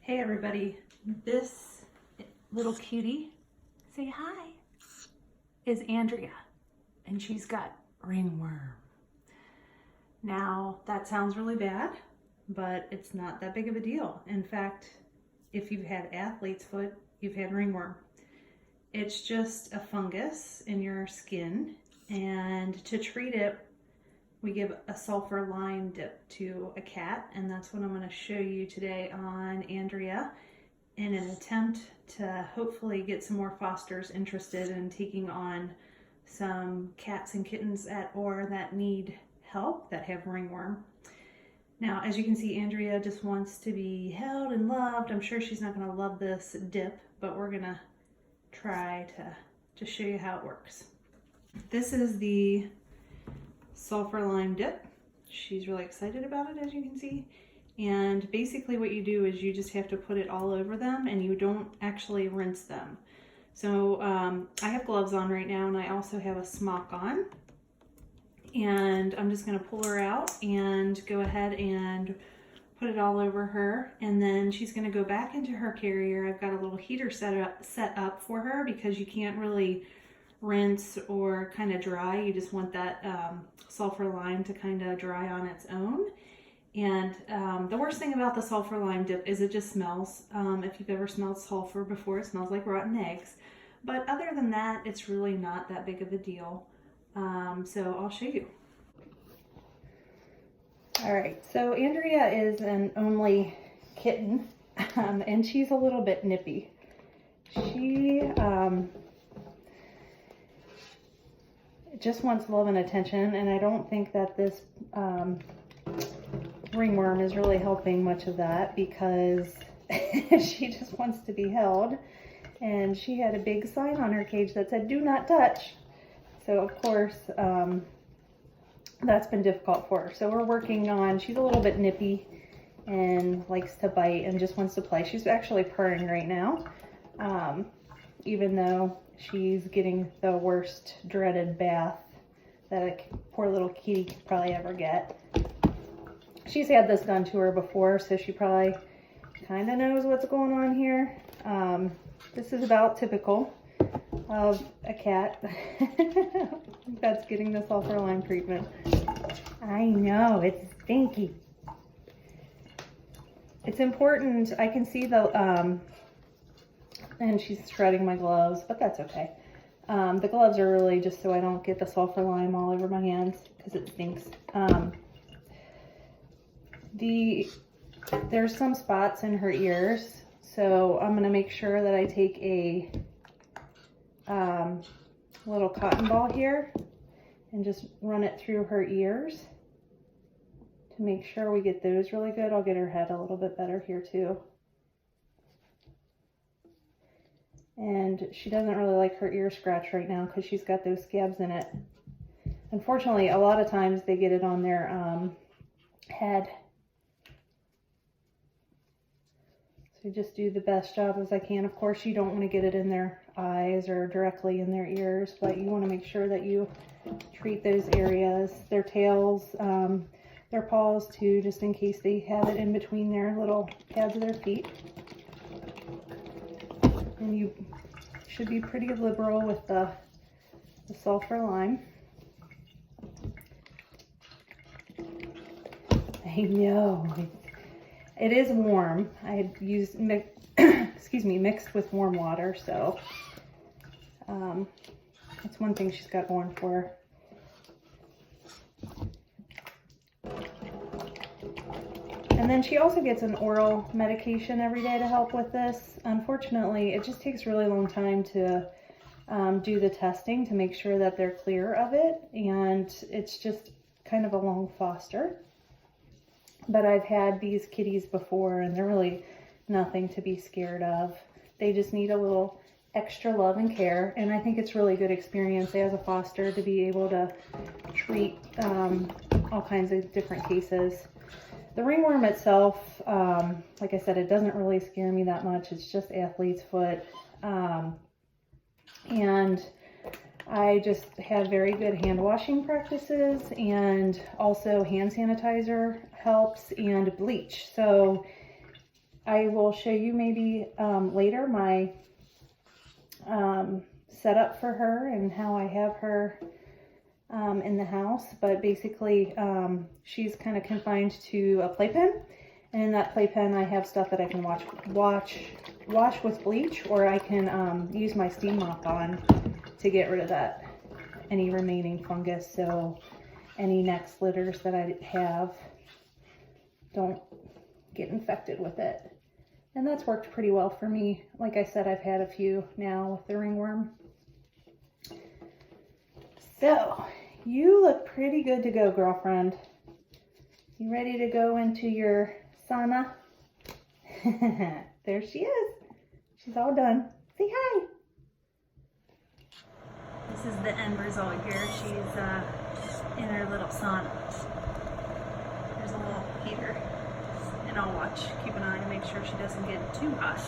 Hey everybody, this little cutie, say hi, is Andrea, and she's got ringworm. Now that sounds really bad, but it's not that big of a deal. In fact, if you've had athlete's foot, you've had ringworm. It's just a fungus in your skin, and to treat it, we give a sulfur lime dip to a cat, and that's what I'm going to show you today on Andrea in an attempt to hopefully get some more fosters interested in taking on some cats and kittens that need help, that have ringworm. Now, as you can see, Andrea just wants to be held and loved. I'm sure she's not going to love this dip, but we're going to try to show you how it works. This is the Sulfur Lime Dip. She's really excited about it, as you can see. And basically what you do is you just have to put it all over them, and you don't actually rinse them. So I have gloves on right now, and I also have a smock on. And I'm just going to pull her out and go ahead and put it all over her. And then she's going to go back into her carrier. I've got a little heater set up for her because you can't really rinse or kind of dry. You just want that sulfur lime to kind of dry on its own. And the worst thing about the sulfur lime dip is it just smells. If you've ever smelled sulfur before, it smells like rotten eggs. But other than that, it's really not that big of a deal. So I'll show you. All right, so Andrea is an only kitten, and she's a little bit nippy. She just wants love and attention, and I don't think that this ringworm is really helping much of that, because she just wants to be held, and she had a big sign on her cage that said "do not touch." So of course that's been difficult for her. So we're working on, she's a little bit nippy and likes to bite and just wants to play. She's actually purring right now, even though she's getting the worst dreaded bath that a poor little kitty could probably ever get. She's had this done to her before, so she probably kind of knows what's going on here. This is about typical of a cat that's getting the sulfur lime treatment. I know, it's stinky. It's important, I can see the, and she's shredding my gloves, but that's okay. The gloves are really just so I don't get the sulfur lime all over my hands, because it stinks. There's some spots in her ears, so I'm going to make sure that I take a little cotton ball here and just run it through her ears to make sure we get those really good. I'll get her head a little bit better here too. And she doesn't really like her ear scratched right now because she's got those scabs in it. Unfortunately, a lot of times they get it on their head. So just do the best job as I can. Of course, you don't want to get it in their eyes or directly in their ears, but you want to make sure that you treat those areas, their tails, their paws too, just in case they have it in between their little pads of their feet. And you should be pretty liberal with the sulfur lime. I know. It is warm. I had used, mixed with warm water, so that's one thing she's got going for her. And then she also gets an oral medication every day to help with this. Unfortunately, it just takes a really long time to do the testing to make sure that they're clear of it, and it's just kind of a long foster. But I've had these kitties before, and they're really nothing to be scared of. They just need a little extra love and care, and I think it's really good experience as a foster to be able to treat all kinds of different cases. The ringworm itself, like I said, it doesn't really scare me that much. It's just athlete's foot. And I just have very good hand washing practices, and also hand sanitizer helps, and bleach. So I will show you maybe later my setup for her and how I have her in the house. But basically she's kind of confined to a playpen, and in that playpen I have stuff that I can wash with bleach, or I can use my steam mop on to get rid of that any remaining fungus, so any next litters that I have don't get infected with it. And that's worked pretty well for me. Like I said, I've had a few now with the ringworm. So, you look pretty good to go, girlfriend. You ready to go into your sauna? There she is. She's all done. Say hi. This is the end result here. She's in her little sauna. There's a little heater. And I'll keep an eye to make sure she doesn't get too hot.